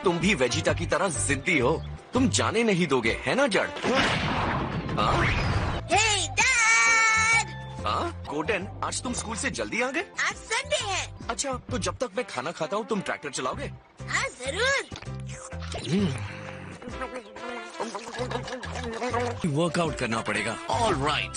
तुम भी वेजिटा की तरह जिद्दी हो, तुम जाने नहीं दोगे, है ना जड़? हे डैड! गोटेन, आज तुम स्कूल से जल्दी आ गए? आज संडे है। अच्छा, तो जब तक मैं खाना खाता हूँ तुम ट्रैक्टर चलाओगे? हाँ जरूर। वर्कआउट करना पड़ेगा। All right.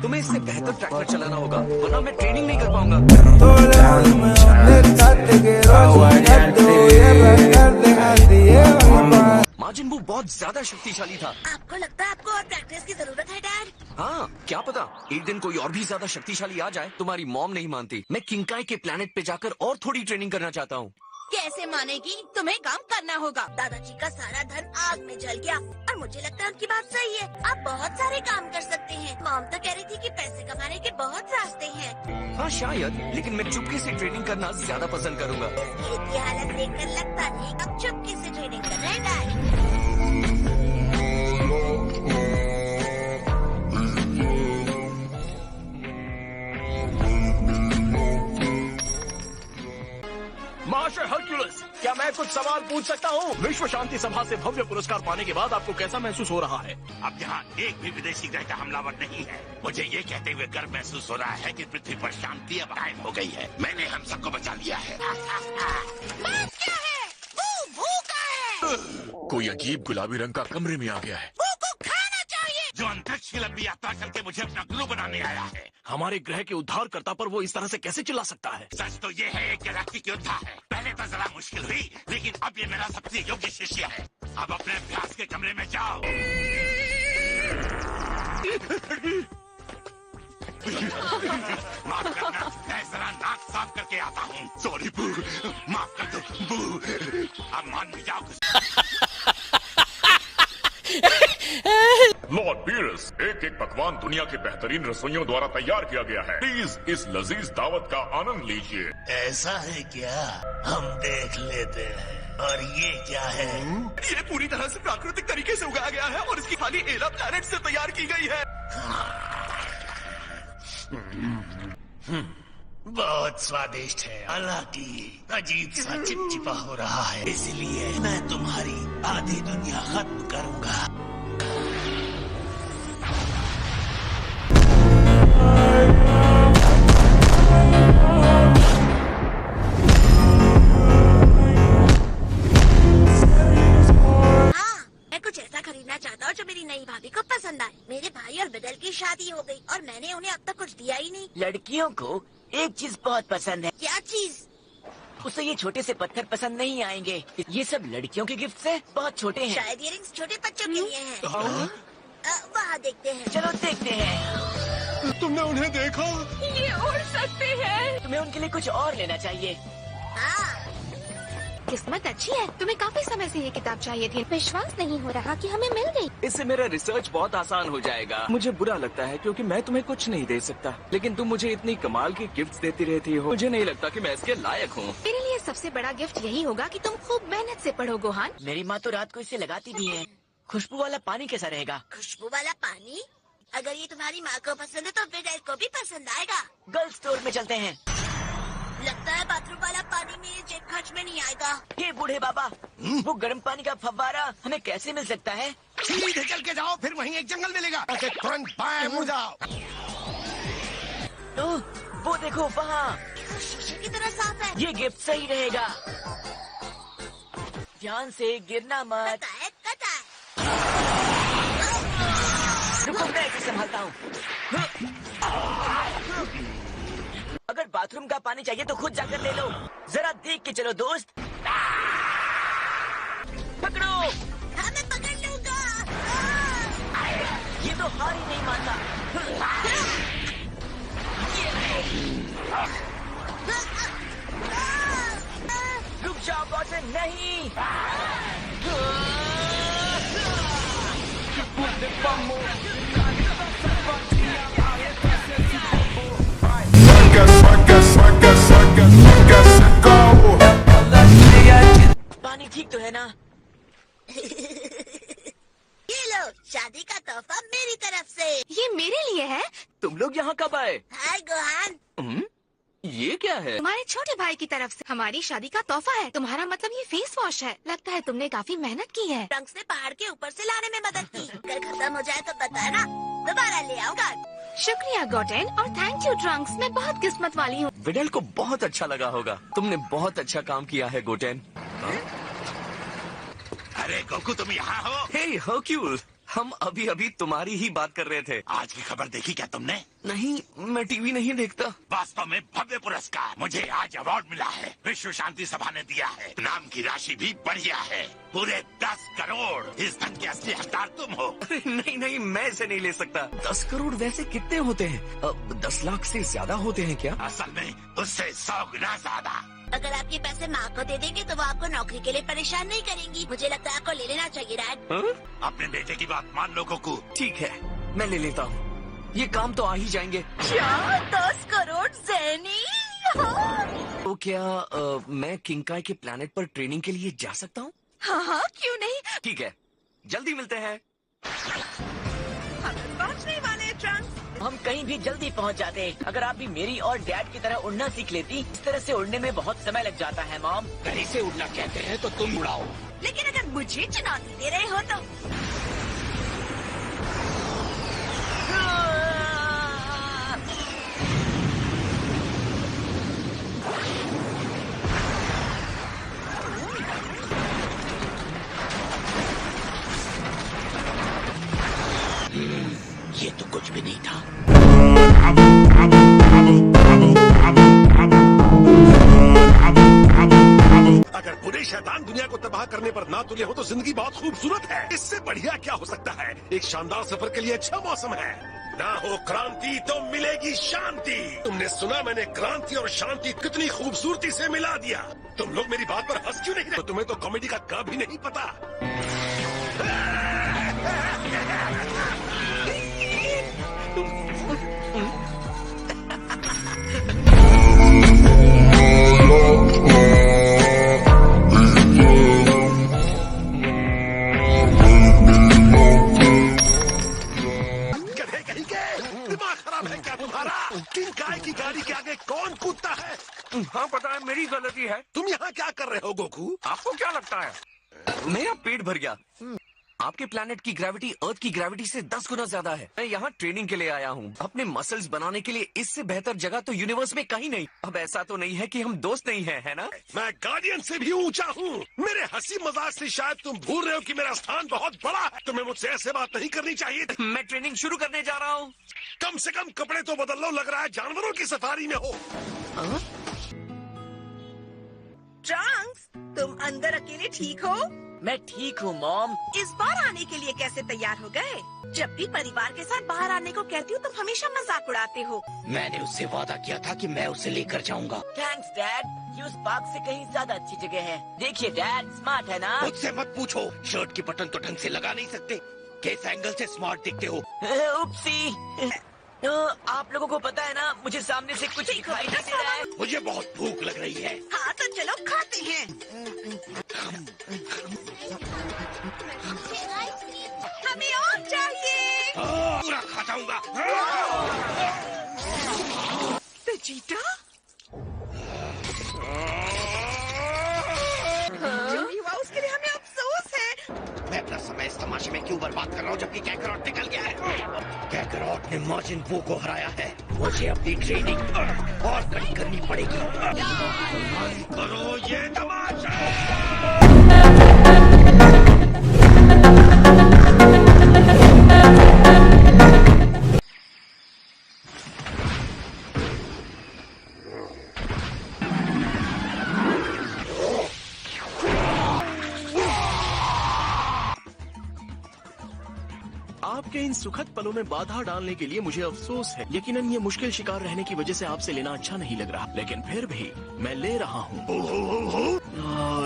तुम्हें इससे बेहतर ट्रैक्टर चलाना होगा, वरना मैं ट्रेनिंग नहीं कर पाऊंगा। मार्जिन वो बहुत ज्यादा शक्तिशाली था। आपको लगता है आपको और प्रैक्टिस की जरूरत है डैड? हाँ, क्या पता एक दिन कोई और भी ज्यादा शक्तिशाली आ जाए। तुम्हारी मॉम नहीं मानती। मैं किंकाई के प्लेनेट पे जाकर और थोड़ी ट्रेनिंग करना चाहता हूँ। कैसे मानेगी? तुम्हें काम करना होगा। दादाजी का सारा धन आग में जल गया और मुझे लगता है उनकी बात सही है। आप बहुत सारे काम कर सकते हैं। मॉम तो कह रही थी कि पैसे कमाने के बहुत रास्ते हैं। हाँ शायद, लेकिन मैं चुपके से ट्रेनिंग करना ज्यादा पसंद करूँगा। इसकी हालत देखकर लगता नहीं अब चुपके से ट्रेनिंग कर रहे हैं डैड। मास्टर हर्क्यूलिस, क्या मैं कुछ सवाल पूछ सकता हूँ? विश्व शांति सभा से भव्य पुरस्कार पाने के बाद आपको कैसा महसूस हो रहा है? अब यहाँ एक भी विदेशी ग्रह का हमलावर नहीं है। मुझे ये कहते हुए गर्व महसूस हो रहा है कि पृथ्वी पर शांति अब कायम हो गई है। मैंने हम सबको बचा लिया है। बात क्या है? वो भूखा है। कोई अजीब गुलाबी रंग का कमरे में आ गया है। वो को खाना चाहिए। जो अंतरिक्ष की लंबी यात्रा करके मुझे अपना गुरु बनाने आया है। हमारे ग्रह के उद्धारकर्ता पर वो इस तरह से कैसे चिल्ला सकता है? सच तो ये है एक गैलेक्टिक योद्धा है। पहले तो जरा मुश्किल हुई, लेकिन अब ये मेरा सबसे योग्य शिष्य है। अब अपने अभ्यास के कमरे में जाओ। माफ करना, मैं जरा नाक साफ करके आता हूँ। सॉरी बू, माफ कर दो बू। अब मान भी जाओ। लॉर्ड पीरस, एक एक पकवान दुनिया के बेहतरीन रसोइयों द्वारा तैयार किया गया है। प्लीज इस लजीज दावत का आनंद लीजिए। ऐसा है क्या? हम देख लेते हैं। और ये क्या है? ये पूरी तरह से प्राकृतिक तरीके से उगाया गया है और इसकी थाली एला प्लैनेट से तैयार की गई है। बहुत स्वादिष्ट है, हालांकि अजीब सा चिपचिपा हो रहा है। इसलिए मैं तुम्हारी आधी दुनिया खत्म करूंगा। जो मेरी नई भाभी को पसंद आए। मेरे भाई और बिडल की शादी हो गई और मैंने उन्हें अब तक कुछ दिया ही नहीं। लड़कियों को एक चीज बहुत पसंद है। क्या चीज? उसे ये छोटे से पत्थर पसंद नहीं आएंगे। ये सब लड़कियों के गिफ्ट है, बहुत छोटे हैं। शायद इयरिंग्स छोटे बच्चों के लिए हैं। वहाँ देखते हैं। चलो देखते हैं। तुमने उन्हें देखा? ये उड़ सकते हैं। तुम्हें उनके लिए कुछ और लेना चाहिए। हाँ। किस्मत अच्छी है, तुम्हें काफी समय से ये किताब चाहिए थी। विश्वास नहीं हो रहा कि हमें मिल गई। इससे मेरा रिसर्च बहुत आसान हो जाएगा। मुझे बुरा लगता है क्योंकि मैं तुम्हें कुछ नहीं दे सकता, लेकिन तुम मुझे इतनी कमाल की गिफ्ट्स देती रहती हो। मुझे नहीं लगता कि मैं इसके लायक हूँ। मेरे लिए सबसे बड़ा गिफ्ट यही होगा कि तुम खूब मेहनत से पढ़ो गोहान। मेरी माँ तो रात को इसे लगाती भी है। खुशबू वाला पानी कैसा रहेगा? खुशबू वाला पानी? अगर ये तुम्हारी माँ को पसंद है तो बिडल को भी पसंद आएगा। गर्ल्स स्टोर में चलते हैं। लगता है बाथरूम वाला पानी मेरे जेब खर्च में नहीं आएगा। ये बूढ़े बाबा, वो गर्म पानी का फव्वारा हमें कैसे मिल सकता है? सीधे चल के जाओ, फिर वहीं एक जंगल मिलेगा। तुरंत बाएं मुड़ जाओ। ओह, वो देखो वहाँ। शीशे की तरह साफ है। ये गिफ्ट सही रहेगा। ध्यान से गिरना मत। कता है। रुको, मैं इसे संभालता हूँ। अगर बाथरूम का पानी चाहिए तो खुद जाकर ले लो। जरा देख के चलो दोस्त। पकड़ो। हाँ मैं पकड़ लूंगा। ये तो हार ही नहीं मानता। रुक जाओ बॉटन, नहीं। पानी ठीक तो है ना? ये लो शादी का तोहफा मेरी तरफ से। ये मेरे लिए है। तुम लोग यहाँ कब आए? हाय गोहान। ये क्या है? तुम्हारे छोटे भाई की तरफ से हमारी शादी का तोहफा है। तुम्हारा मतलब ये फेस वॉश है। लगता है तुमने काफी मेहनत की है। ट्रंक्स ने पहाड़ के ऊपर से लाने में मदद की। अगर खत्म हो जाए तो बताना, दोबारा ले आऊंगा। शुक्रिया गोटेन और थैंक यू ट्रंक्स। मैं बहुत किस्मत वाली हूँ। विडल को बहुत अच्छा लगा होगा। तुमने बहुत अच्छा काम किया है गोटेन। अरे गोकू, तुम यहाँ हो? हे हर्क्यूल, हम अभी अभी तुम्हारी ही बात कर रहे थे। आज की खबर देखी क्या तुमने? नहीं, मैं टीवी नहीं देखता। वास्तव में भव्य पुरस्कार मुझे आज अवार्ड मिला है। विश्व शांति सभा ने दिया है। नाम की राशि भी बढ़िया है, पूरे 10 करोड़। इस धन के असली हकदार तुम हो। अरे नहीं नहीं, मैं इसे नहीं ले सकता। 10 करोड़ वैसे कितने होते हैं? 10 लाख से ज्यादा होते हैं क्या? असल में उससे 100 गुना ज्यादा। अगर आप ये पैसे माँ को दे देंगे तो वो आपको नौकरी के लिए परेशान नहीं करेंगी। मुझे लगता है आपको ले लेना चाहिए डैड। हाँ? अपने बेटे की बात मान लो गोकू। ठीक है, मैं ले लेता हूँ। ये काम तो आ ही जाएंगे। क्या 10 करोड़ ज़ेनी? तो क्या मैं किंगकाई के प्लेनेट पर ट्रेनिंग के लिए जा सकता हूँ? हाँ, क्यों नहीं? ठीक है, जल्दी मिलते हैं। हम पहुँचने वाले हैं ट्रंक्स। हम कहीं भी जल्दी पहुंच जाते। अगर आप भी मेरी और डैड की तरह उड़ना सीख लेती। इस तरह से उड़ने में बहुत समय लग जाता है मॉम। कहीं से उड़ना कहते हैं तो तुम उड़ाओ। लेकिन अगर मुझे चुनौती दे रहे हो तो ये तो कुछ भी नहीं था। अगर बुरे शैतान दुनिया को तबाह करने पर ना तुले हो तो जिंदगी बहुत खूबसूरत है। इससे बढ़िया क्या हो सकता है? एक शानदार सफर के लिए अच्छा मौसम है। ना हो क्रांति तो मिलेगी शांति। तुमने सुना मैंने क्रांति और शांति कितनी खूबसूरती से मिला दिया। तुम लोग मेरी बात पर हंस क्यों नहीं रहे? तुम्हें तो कॉमेडी का क भी नहीं पता। दिमाग खराब है क्या तुम्हारा? किंगकाई की गाड़ी के आगे कौन कूदता है? हाँ पता है, मेरी गलती है। तुम यहाँ क्या कर रहे हो गोकू? आपको क्या लगता है? मेरा पेट भर गया। आपके प्लेनेट की ग्रेविटी अर्थ की ग्रेविटी से 10 गुना ज्यादा है। मैं यहाँ ट्रेनिंग के लिए आया हूँ, अपने मसल्स बनाने के लिए। इससे बेहतर जगह तो यूनिवर्स में कहीं नहीं। अब ऐसा तो नहीं है कि हम दोस्त नहीं हैं, है ना? मैं गार्डियन से भी ऊंचा हूँ। मेरे हंसी मजाक से शायद तुम भूल रहे हो कि मेरा स्थान बहुत बड़ा है। तुम्हें मुझसे ऐसे बात नहीं करनी चाहिए थी। मैं ट्रेनिंग शुरू करने जा रहा हूँ। कम से कम कपड़े तो बदल लो, लग रहा है जानवरों की सफारी में हो। ट्रंक्स, तुम अंदर अकेले ठीक हो? मैं ठीक हूँ मॉम। इस बार आने के लिए कैसे तैयार हो गए? जब भी परिवार के साथ बाहर आने को कहती हूँ तुम हमेशा मजाक उड़ाते हो। मैंने उससे वादा किया था कि मैं उसे लेकर जाऊंगा। Thanks dad. ये उस पार्क से कहीं ज्यादा अच्छी जगह है। देखिए डैड, स्मार्ट है ना? मुझसे मत पूछो, शर्ट की बटन तो ढंग से लगा नहीं सकते। किस एंगल से स्मार्ट दिखते हो? उपसी। आप लोगों को पता है ना, मुझे सामने से कुछ दिखाई नहीं दे रहा है। मुझे बहुत भूख लग रही है। हाँ तो चलो खाते हैं। हमें और चाहिए। पूरा खा जाऊंगा। बेजीटा, जो भी हुआ उसके लिए हमें अफसोस है। मैं अपना समय इस तमाशे में क्यों बर्बाद कर रहा हूँ जबकि कैकरॉट निकल गया है। कैकरॉट ने मार्जिन वो को हराया है। मुझे अपनी ट्रेनिंग और कड़ी करनी पड़ेगी। करो ये तमाशा। आपके इन सुखद पलों में बाधा डालने के लिए मुझे अफसोस है। यकीनन ये मुश्किल शिकार रहने की वजह से आपसे लेना अच्छा नहीं लग रहा, लेकिन फिर भी मैं ले रहा हूँ।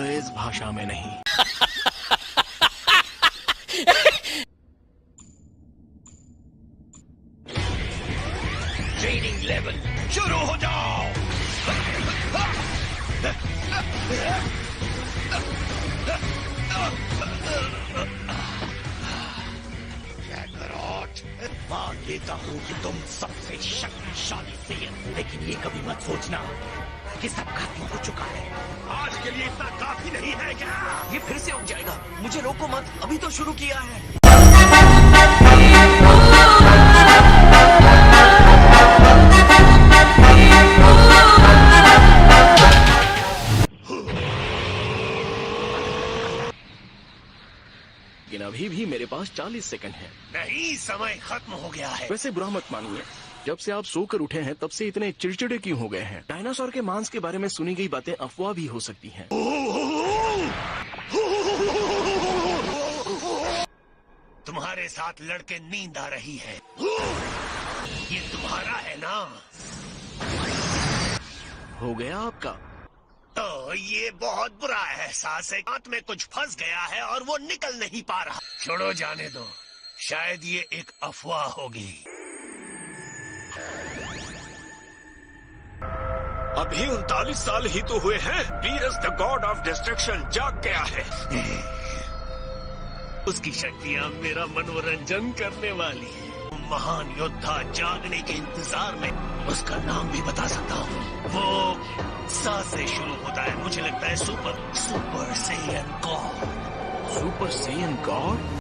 इस भाषा में नहीं। ट्रेनिंग लेवल शुरू हो जाओ। मान लेता हूँ कि तुम सबसे शक्तिशाली सेयन, लेकिन ये कभी मत सोचना कि सब खत्म हो चुका है। आज के लिए इतना काफी नहीं है क्या? ये फिर से उग जाएगा। मुझे रोको मत, अभी तो शुरू किया है। लेकिन अभी भी मेरे पास 40 सेकंड है। नहीं, समय खत्म हो गया है। वैसे बुरा मत मानिए, जब से आप सोकर उठे हैं तब से इतने चिड़चिड़े क्यों हो गए हैं? डायनासोर के मांस के बारे में सुनी गई बातें अफवाह भी हो सकती हैं। तुम्हारे साथ लड़के नींद आ रही है। ये तुम्हारा है ना? हो गया आपका? तो ये बहुत बुरा एहसास है। हाथ में कुछ फंस गया है और वो निकल नहीं पा रहा। छोड़ो, जाने दो, शायद ये एक अफवाह होगी। अभी 39 साल ही तो हुए हैं। Beerus the God of destruction जाग गया है। उसकी शक्तियाँ मेरा मनोरंजन करने वाली है। महान योद्धा जागने के इंतजार में। उसका नाम भी बता सकता हूँ। वो सा से शुरू होता है। मुझे लगता है super Saiyan God. Super Saiyan God?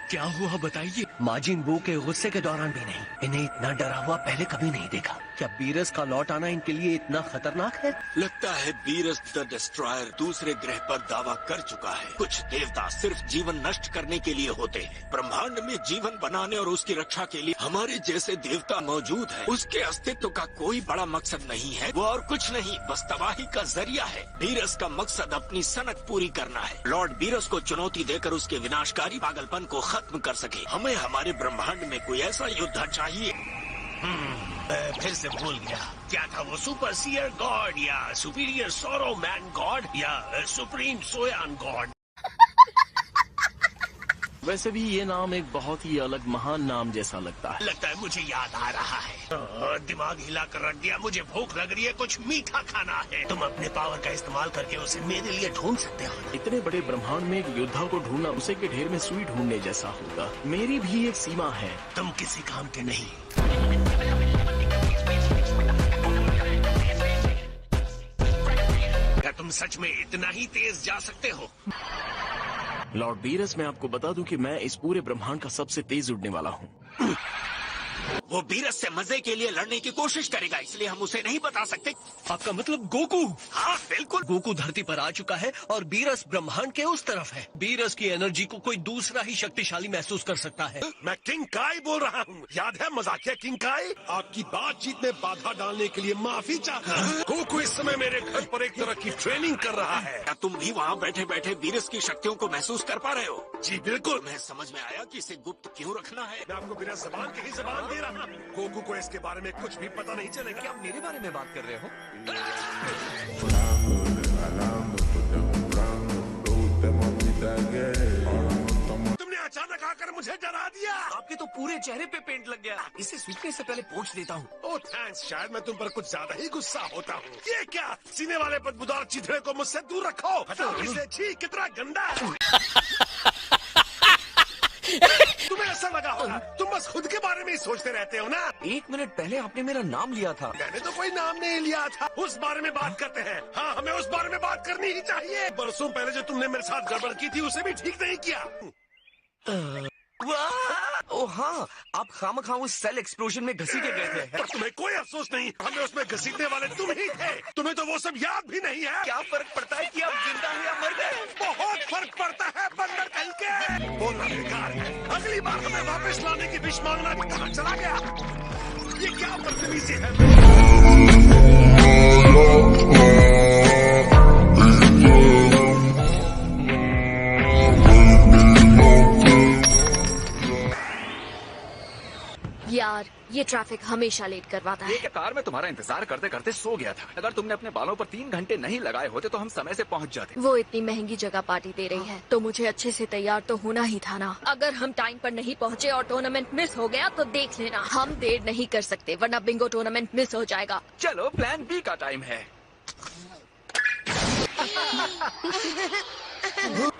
क्या हुआ बताइए। माजिन बू के गुस्से के दौरान भी नहीं। इन्हें इतना डरा हुआ पहले कभी नहीं देखा। क्या बीरस का लौट आना इनके लिए इतना खतरनाक है? लगता है वीरस द डिस्ट्रॉयर दूसरे ग्रह पर दावा कर चुका है। कुछ देवता सिर्फ जीवन नष्ट करने के लिए होते हैं। ब्रह्मांड में जीवन बनाने और उसकी रक्षा के लिए हमारे जैसे देवता मौजूद है। उसके अस्तित्व का कोई बड़ा मकसद नहीं है। वो और कुछ नहीं, बस तबाही का जरिया है। वीरस का मकसद अपनी सनक पूरी करना है। लॉर्ड वीरस को चुनौती देकर उसके विनाशकारी पागलपन को खत्म कर सके। हमें हमारे ब्रह्मांड में कोई ऐसा योद्धा चाहिए। फिर से भूल गया। क्या था वो? सुपर सीयर गॉड या सुपीरियर सोरो मैन गॉड या सुप्रीम सोयान गॉड? वैसे भी ये नाम एक बहुत ही अलग महान नाम जैसा लगता है। लगता है मुझे याद आ रहा है। दिमाग हिला कर रख दिया। मुझे भूख लग रही है, कुछ मीठा खाना है। तुम अपने पावर का इस्तेमाल करके उसे मेरे लिए ढूंढ सकते हो। इतने बड़े ब्रह्मांड में एक योद्धा को ढूंढना उसे के ढेर में सुई ढूंढने जैसा होगा। मेरी भी एक सीमा है। तुम किसी काम के नहीं। क्या तुम सच में इतना ही तेज जा सकते हो? लॉर्ड वीरस, मैं आपको बता दूं कि मैं इस पूरे ब्रह्मांड का सबसे तेज उड़ने वाला हूँ। वो वीरस से मजे के लिए लड़ने की कोशिश करेगा, इसलिए हम उसे नहीं बता सकते। आपका मतलब गोकू? हाँ बिल्कुल। गोकू धरती पर आ चुका है और बीरस ब्रह्मांड के उस तरफ है। बीरस की एनर्जी को कोई दूसरा ही शक्तिशाली महसूस कर सकता है। मैं किंग काई बोल रहा हूँ। याद है मजाकिया किंग काई? आपकी बातचीत में बाधा डालने के लिए माफी चाहता हूँ। गोकू इस समय मेरे घर पर एक तरह की ट्रेनिंग कर रहा है। क्या तुम भी वहाँ बैठे बैठे वीरस की शक्तियों को महसूस कर पा रहे हो? जी बिल्कुल। मैं समझ में आया कि इसे गुप्त क्यों रखना है। मैं आपको बिना जबान के ही जबान दे रहा हूँ। गोकू को इसके बारे में कुछ भी पता नहीं चलेगा। क्या आप मेरे बारे में बात कर रहे हो? तुमने अचानक आकर मुझे डरा दिया। आपके तो पूरे चेहरे पे पेंट लग गया। इसे सूखने से पहले पोंछ देता हूँ। ओह थैंक्स, शायद मैं तुम पर कुछ ज्यादा ही गुस्सा होता हूँ। ये क्या? सीने वाले बदबूदार चिथड़े को मुझसे दूर रखो। हटाओ इसे। छी, कितना गंदा है। तुम्हें ऐसा लगा होगा, तुम बस खुद के बारे में ही सोचते रहते हो ना। 1 मिनट पहले आपने मेरा नाम लिया था। मैंने तो कोई नाम नहीं लिया था। उस बारे में बात करते हैं। हाँ, हमें उस बारे में बात करनी ही चाहिए। बरसों पहले जो तुमने मेरे साथ गड़बड़ की थी उसे भी ठीक नहीं किया। ओ हाँ, आप खामखा उस सेल एक्सप्लोजन में घसीटे गए थे। पर तुम्हें कोई अफसोस नहीं, हमें उसमें घसीटने वाले तुम ही थे। तुम्हें तो वो सब याद भी नहीं है। क्या फर्क पड़ता है कि आप जिंदा हैं या मर गए? बहुत फर्क पड़ता है बंदर कहीं के। बोलना बेकार है। अगली बार हमें वापस लाने की विश मांगना कहाँ चला गया? ये क्या बदतमीजी है? यार, ये ट्रैफिक हमेशा लेट करवाता है। ये कार में तुम्हारा इंतजार करते करते सो गया था। अगर तुमने अपने बालों पर 3 घंटे नहीं लगाए होते तो हम समय से पहुंच जाते। वो इतनी महंगी जगह पार्टी दे रही है तो मुझे अच्छे से तैयार तो होना ही था ना। अगर हम टाइम पर नहीं पहुँचे और टूर्नामेंट मिस हो गया तो देख लेना। हम देर नहीं कर सकते वरना बिंगो टूर्नामेंट मिस हो जाएगा। चलो, प्लान बी का टाइम है।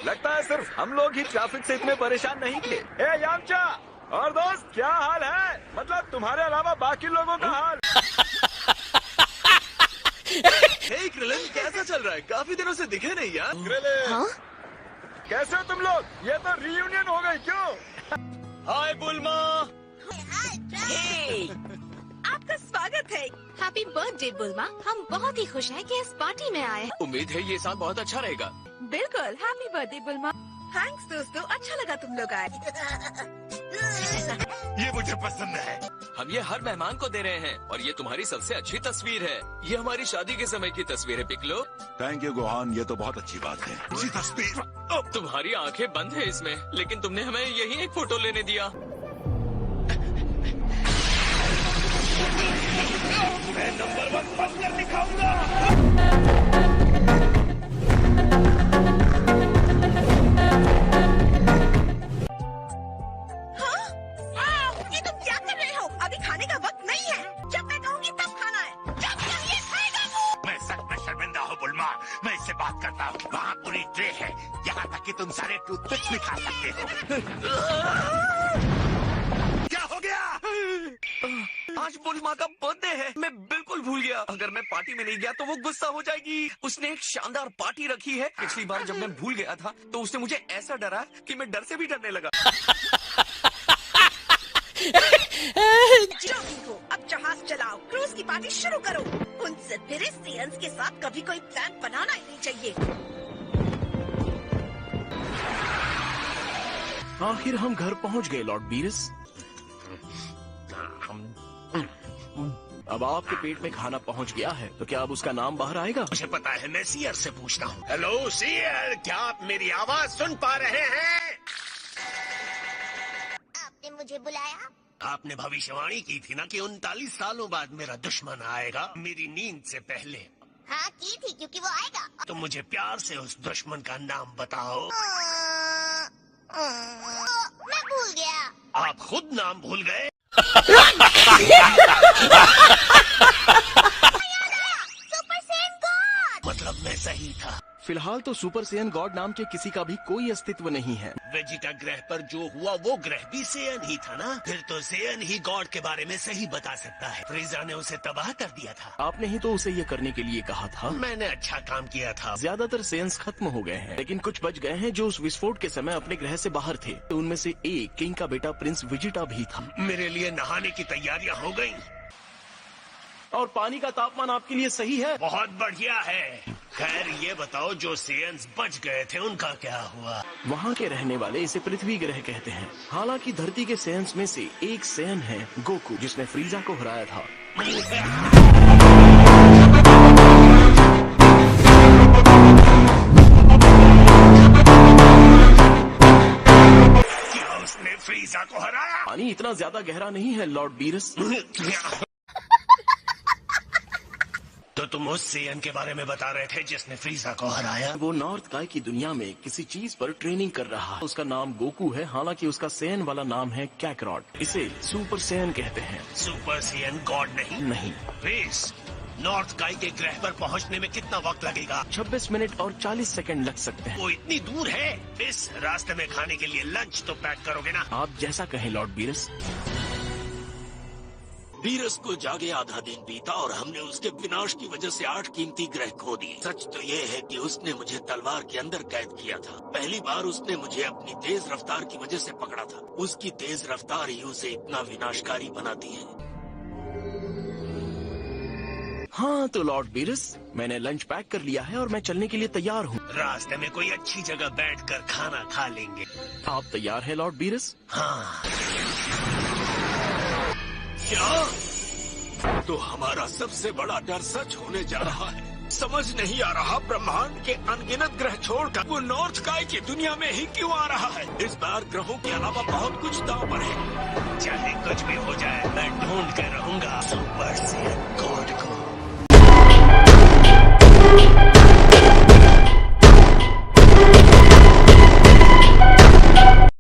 लगता है सिर्फ हम लोग ही ट्रैफिक से इतने परेशान नहीं थे। ए यामचा और दोस्त, क्या हाल है? मतलब तुम्हारे अलावा बाकी लोगों का हाल। हे ग्रिलिन, कैसा चल रहा है? काफी दिनों से दिखे नहीं यार। ग्रिलिन, हाँ? कैसे हो तुम लोग? ये तो रियूनियन हो गई क्यों? हाय बुल्मा। आपका स्वागत है। Happy birthday बुल्मा। हम बहुत ही खुश हैं कि इस पार्टी में आए। उम्मीद है ये साल बहुत अच्छा रहेगा। बिल्कुल, हैप्पी बर्थडे बुल्मा। थैंक्स दोस्तों, अच्छा लगा तुम लोग आए। ये मुझे पसंद है। हम ये हर मेहमान को दे रहे हैं और ये तुम्हारी सबसे अच्छी तस्वीर है। ये हमारी शादी के समय की तस्वीर है पिकलो। थैंक यू गोहान, ये तो बहुत अच्छी बात है। ये तस्वीर तुम्हारी आंखें बंद है इसमें, लेकिन तुमने हमें यही एक फोटो लेने दिया। मैं नंबर 1 बनकर दिखाऊंगा। ये तुम क्या कर रहे हो? अभी खाने का वक्त नहीं है। जब मैं कहूँगी तब खाना है। जब चाहिए खाएगा वो। मैं सच में शर्मिंदा हूँ बुल्मा। मैं इससे बात करता हूँ। वहाँ पूरी ट्रे है, यहाँ तक कि तुम सारे टूथपिक्स भी खा सकते हो। क्या हो गया? आज बुल्मा का बर्थडे है। मैं बिल्कुल भूल गया। अगर मैं पार्टी में नहीं गया तो वो गुस्सा हो जाएगी। उसने एक शानदार पार्टी रखी है। पिछली बार जब मैं भूल गया था तो उसने मुझे ऐसा डरा कि मैं डर से भी डरने लगा। जो भी हो, अब जहाज चलाओ, क्रूज की पार्टी शुरू करो। उनसे फिर इस सियंस के साथ कभी कोई प्लान बनाना ही नहीं चाहिए। आखिर हम घर पहुंच गए लॉर्ड बीरस। अब आपके पेट में खाना पहुंच गया है, तो क्या अब उसका नाम बाहर आएगा? मुझे पता है, मैं सीयर से पूछता हूँ। हेलो सीयर, क्या आप मेरी आवाज सुन पा रहे हैं? आपने मुझे बुलाया? आपने भविष्यवाणी की थी ना कि 39 सालों बाद मेरा दुश्मन आएगा, मेरी नींद से पहले। हाँ की थी, क्योंकि वो आएगा। तो मुझे प्यार से उस दुश्मन का नाम बताओ। मैं भूल गया। आप खुद नाम भूल गए? Super Saiyan God. मतलब मैं सही था। फिलहाल तो सुपर सेयन गॉड नाम के किसी का भी कोई अस्तित्व नहीं है। वेजिटा ग्रह पर जो हुआ वो ग्रह भी सेयन ही था ना? फिर तो सेयन ही गॉड के बारे में सही बता सकता है। फ्रीजा ने उसे तबाह कर दिया था। आपने ही तो उसे ये करने के लिए कहा था। मैंने अच्छा काम किया था। ज्यादातर सेयन्स खत्म हो गए हैं, लेकिन कुछ बच गए हैं जो उस विस्फोट के समय अपने ग्रह से बाहर थे। उनमें से एक किंग का बेटा प्रिंस वेजिटा भी था। मेरे लिए नहाने की तैयारियां हो गई। और पानी का तापमान आपके लिए सही है? बहुत बढ़िया है। खैर ये बताओ, जो सेयन्स बच गए थे उनका क्या हुआ? वहाँ के रहने वाले इसे पृथ्वी ग्रह कहते हैं। हालांकि धरती के सेयन्स में से एक सेयन है गोकू, जिसने फ्रीजा को हराया था। क्या उसने फ्रीजा को हराया? पानी इतना ज्यादा गहरा नहीं है लॉर्ड बीरस। तो तुम उस सेयन के बारे में बता रहे थे जिसने फ्रीजा को हराया? वो नॉर्थ काय की दुनिया में किसी चीज पर ट्रेनिंग कर रहा है। उसका नाम गोकू है, हालांकि उसका सेयन वाला नाम है कैकरॉट। इसे सुपर सेयन कहते हैं। सुपर सेयन गॉड नहीं? नहीं। रेस, नॉर्थ काय के ग्रह पर पहुंचने में कितना वक्त लगेगा? 26 मिनट और 40 सेकंड लग सकते हैं। वो इतनी दूर है? इस रास्ते में खाने के लिए लंच तो पैक करोगे ना? आप जैसा कहें लॉर्ड बीरस। बीरस को जागे आधा दिन बीता और हमने उसके विनाश की वजह से 8 कीमती ग्रह खो दिए। सच तो ये है कि उसने मुझे तलवार के अंदर कैद किया था। पहली बार उसने मुझे अपनी तेज रफ्तार की वजह से पकड़ा था। उसकी तेज रफ्तार ही उसे इतना विनाशकारी बनाती है। हाँ तो लॉर्ड बीरस, मैंने लंच पैक कर लिया है और मैं चलने के लिए तैयार हूँ। रास्ते में कोई अच्छी जगह बैठकर खाना खा लेंगे। आप तैयार हैं लॉर्ड बीरस? हाँ। क्या? तो हमारा सबसे बड़ा डर सच होने जा रहा है। समझ नहीं आ रहा, ब्रह्मांड के अनगिनत ग्रह छोड़कर वो नॉर्थ काय की दुनिया में ही क्यों आ रहा है? इस बार ग्रहों के अलावा बहुत कुछ दांव पर है। चाहे कुछ भी हो जाए, मैं ढूंढ कर रहूंगा सुपर सेयन गॉड को।